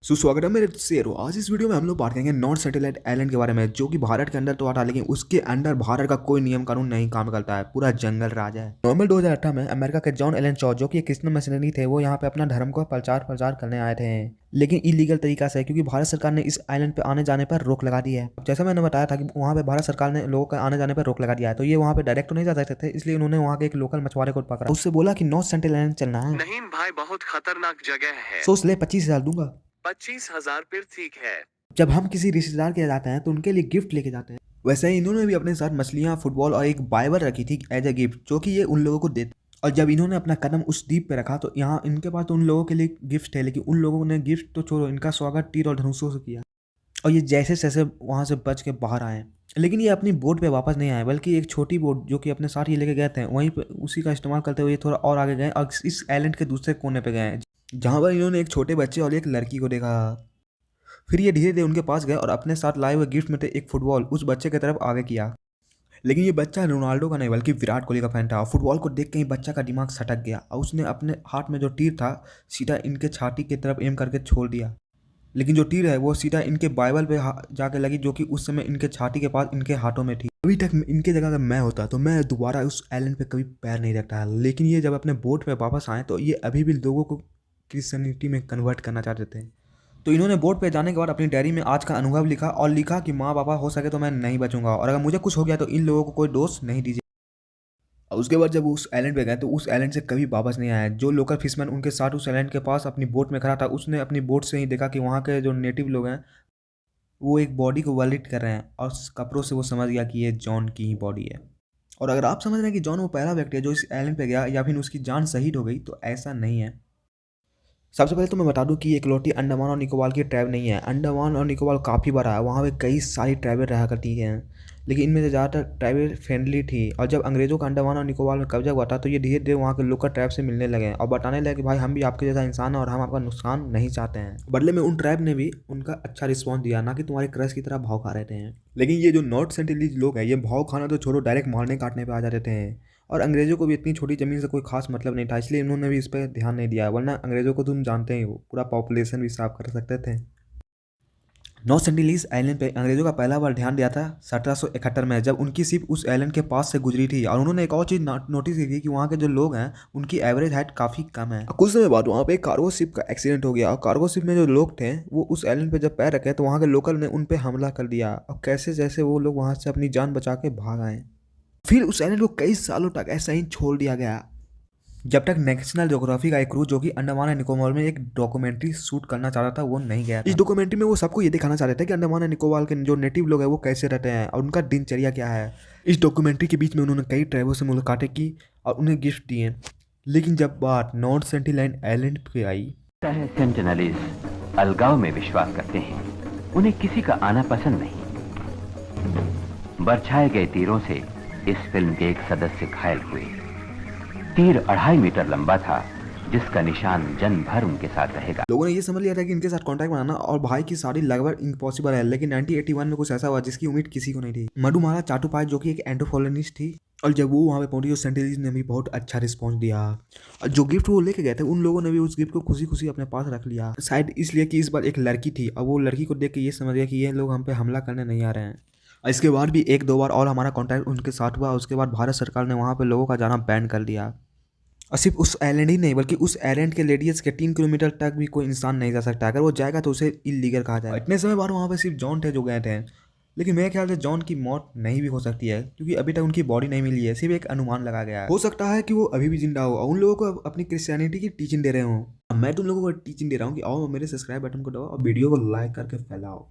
सुस्वागत है मेरे शेरो। आज इस वीडियो में हम लोग बात करेंगे नॉर्थ सैटेलाइट आइलैंड के बारे में, जो कि भारत के अंदर तो आता है, लेकिन उसके अंदर भारत का कोई नियम कानून नहीं काम करता है। पूरा जंगल राज है। नवंबर 2018 में अमेरिका के जॉन एलन चौ, जो कि एक क्रिश्चियन मिशनरी थे, वो यहाँ पे अपना धर्म को प्रचार करने आए थे, लेकिन इलीगल तरीका से, क्योंकि भारत सरकार ने इस आइलैंड पे आने जाने पर रोक लगा दी है। जैसा मैंने बताया था कि वहाँ पे भारत सरकार ने लोगों के आने जाने पर रोक लगा दिया है, तो ये वहाँ पे डायरेक्ट तो नहीं जा सकते थे, इसलिए उन्होंने वहाँ के एक लोकल मछुआरे को पकड़ा, उससे बोला कि नॉर्थ सेंट्रल आइलैंड चलना है। नहीं भाई, बहुत खतरनाक जगह है। सोच ले 25,000 दूंगा। 25,000 फिर ठीक है। जब हम किसी रिश्तेदार के जाते हैं तो उनके लिए गिफ्ट लेके जाते हैं, वैसे ही इन्होंने भी अपने साथ मछलियाँ, फुटबॉल और एक बाइबल रखी थी एज ए गिफ्ट, जो कि ये उन लोगों को देते। और जब इन्होंने अपना कदम उस द्वीप पे रखा तो यहाँ इनके पास तो उन लोगों के लिए गिफ्ट है, लेकिन उन लोगों ने गिफ्ट तो छोड़ो, इनका स्वागत तीर और धनुषों से किया। और ये जैसे तैसे वहाँ से बच के बाहर आए, लेकिन ये अपनी बोट पे वापस नहीं आए, बल्कि एक छोटी बोट जो कि अपने साथ ये लेके गए थे, वहीं पे उसी का इस्तेमाल करते हुए थोड़ा और आगे गए और इस आइलैंड के दूसरे कोने पे गए, जहाँ पर इन्होंने एक छोटे बच्चे और एक लड़की को देखा। फिर ये धीरे धीरे उनके पास गए और अपने साथ लाए हुए गिफ्ट में से एक फुटबॉल उस बच्चे की तरफ आगे किया, लेकिन ये बच्चा रोनाल्डो का नहीं बल्कि विराट कोहली का फैन था। फुटबॉल को देख के ही बच्चा का दिमाग सटक गया और उसने अपने हाथ में जो तीर था सीधा इनके छाती की तरफ एम करके छोड़ दिया, लेकिन जो तीर है वो सीधा इनके बाइबल पे जाके लगी, जो कि उस समय इनके छाती के पास इनके हाथों में थी। अभी तक इनके जगह अगर मैं होता तो मैं दोबारा उस आइलैंड पे कभी पैर नहीं रखता है, लेकिन ये जब अपने बोट पे वापस आए तो ये अभी भी लोगों को क्रिश्चियनिटी में कन्वर्ट करना चाहते थे। तो इन्होंने बोट पे जाने के बाद अपनी डायरी में आज का अनुभव लिखा और लिखा कि माँ पापा, हो सके तो मैं नहीं बचूंगा, और अगर मुझे कुछ हो गया तो इन लोगों को कोई दोष नहीं दीजिए। और उसके बाद जब उस आइलैंड पे गए तो उस आइलैंड से कभी वापस नहीं आया। जो लोकल फिशमैन उनके साथ उस आइलैंड के पास अपनी बोट में खड़ा था, उसने अपनी बोट से ही देखा कि वहाँ के जो नेटिव लोग हैं वो एक बॉडी को वेलिट कर रहे हैं, और उस कपड़ों से वो समझ गया कि ये जॉन की ही बॉडी है। और अगर आप समझ रहे हैं कि जॉन वो पहला व्यक्ति है जो इस आइलैंड पे गया या फिर उसकी जान शहीद हो गई, तो ऐसा नहीं है। सबसे पहले तो मैं बता दूं कि ये इकलौती अंडमान और निकोबार की ट्राइब नहीं है। अंडमान और निकोबार काफ़ी बड़ा है, वहाँ पे कई सारी ट्राइबें रहा करती हैं, लेकिन इनमें से ज़्यादातर ट्राइबें फ्रेंडली थी। और जब अंग्रेज़ों का अंडमान और निकोबार में कब्जा हुआ था तो ये धीरे धीरे वहाँ के लोकल ट्राइब से मिलने लगे और बताने लगे कि भाई हम भी आपके जैसा इंसान है और हम आपका नुकसान नहीं चाहते हैं। बदले में उन ट्राइब ने भी उनका अच्छा रिस्पॉन्स दिया, ना कि तुम्हारे क्रश की तरह भाव खा रहे थे। लेकिन ये जो नॉर्थ सेंट्रलीज लोग हैं, ये भाव खाना तो छोड़ो, डायरेक्ट मारने काटने पर आ जाते थे। और अंग्रेज़ों को भी इतनी छोटी ज़मीन से कोई खास मतलब नहीं था, इसलिए इन्होंने भी इस पर ध्यान नहीं दिया, वरना अंग्रेज़ों को तुम जानते ही हो, पूरा पॉपुलेशन भी साफ कर सकते थे। नॉर्थ सेंटिलीज आइलैंड पे अंग्रेज़ों का पहला बार ध्यान दिया था 1771 में, जब उनकी शिप उस आइलैंड के पास से गुजरी थी। और उन्होंने एक और चीज़ नोटिस की थी कि वहाँ के जो लोग हैं उनकी एवरेज हाइट काफ़ी कम है। कुछ समय बाद वहाँ पे एक कार्गो शिप का एक्सीडेंट हो गया, और कार्गो शिप में जो लोग थे वो उस आइलैंड पे जब पैर रखे तो वहाँ के लोकल ने उन पर हमला कर दिया, और कैसे जैसे वो लोग वहाँ से अपनी जान बचा के भाग आए। फिर उस आइलैंड को कई सालों तक ऐसा ही छोड़ दिया गया, जब तक नेशनल ज्योग्राफी का एक क्रू जो कि अंडमान एंड निकोबार में एक डॉक्यूमेंट्री शूट करना चाहता था वो नहीं गया था। इस डॉक्यूमेंट्री में वो सबको ये दिखाना चाहते थे कि अंडमान एंड निकोबार के जो नेटिव लोग हैं वो कैसे रहते हैं और उनका दिनचर्या क्या है। इस डॉक्यूमेंट्री के बीच में उन्होंने कई ट्राइबों से मुलाकातें की और उन्हें गिफ्ट दिए, लेकिन जब बात नॉर्थ सेंटिलाइन आइलैंड पे आई, सेंटिनलीज अलगाव में विश्वास करते हैं, उन्हें किसी का आना पसंद नहीं। बरछाए गए तीरों से इस फिल्म के एक सदस्य घायल हुए। तीर 2.5 मीटर लंबा था, जिसका निशान जन्म भर उनके साथ रहेगा। लोगों ने ये समझ लिया था कि इनके साथ कांटेक्ट बनाना और भाई की शादी लगभग इम्पॉसिबल है, लेकिन 1981 में कुछ ऐसा हुआ जिसकी उम्मीद किसी को नहीं थी। मधुमाला चाटुपाई, जो कि एक एंथ्रोपोलॉजिस्ट थी, और जब वो वहाँ पे पहुंची तो सेंटिलीज ने भी बहुत अच्छा रिस्पॉन्स दिया, और जो गिफ्ट वो लेके गए थे उन लोगों ने भी उस गिफ्ट को खुशी खुशी अपने पास रख लिया, शायद इसलिए कि इस बार एक लड़की थी और वो लड़की को देख के ये समझ गया कि ये लोग हम पे हमला करने नहीं आ रहे हैं। इसके बाद भी एक दो बार और हमारा कॉन्टैक्ट उनके साथ हुआ, उसके बाद भारत सरकार ने वहाँ पे लोगों का जाना बैन कर दिया। और सिर्फ उस आइलैंड ही नहीं बल्कि उस आइलैंड के रेडियस के 3 किलोमीटर तक भी कोई इंसान नहीं जा सकता, अगर वो जाएगा तो उसे इलीगल कहा जाएगा। इतने समय बाद वहाँ पे सिर्फ जॉन थे जो गए थे, लेकिन मेरे ख्याल से जॉन की मौत नहीं भी हो सकती है, क्योंकि अभी तक उनकी बॉडी नहीं मिली है, सिर्फ एक अनुमान लगा गया है। हो सकता है कि वो अभी भी जिंदा हो और उन लोगों को अपनी क्रिश्चियनिटी की टीचिंग दे रहे हो। मैं तुम लोगों को टीचिंग दे रहा हूँ कि आओ मेरे सब्सक्राइब बटन को दबाओ और वीडियो को लाइक करके फैलाओ।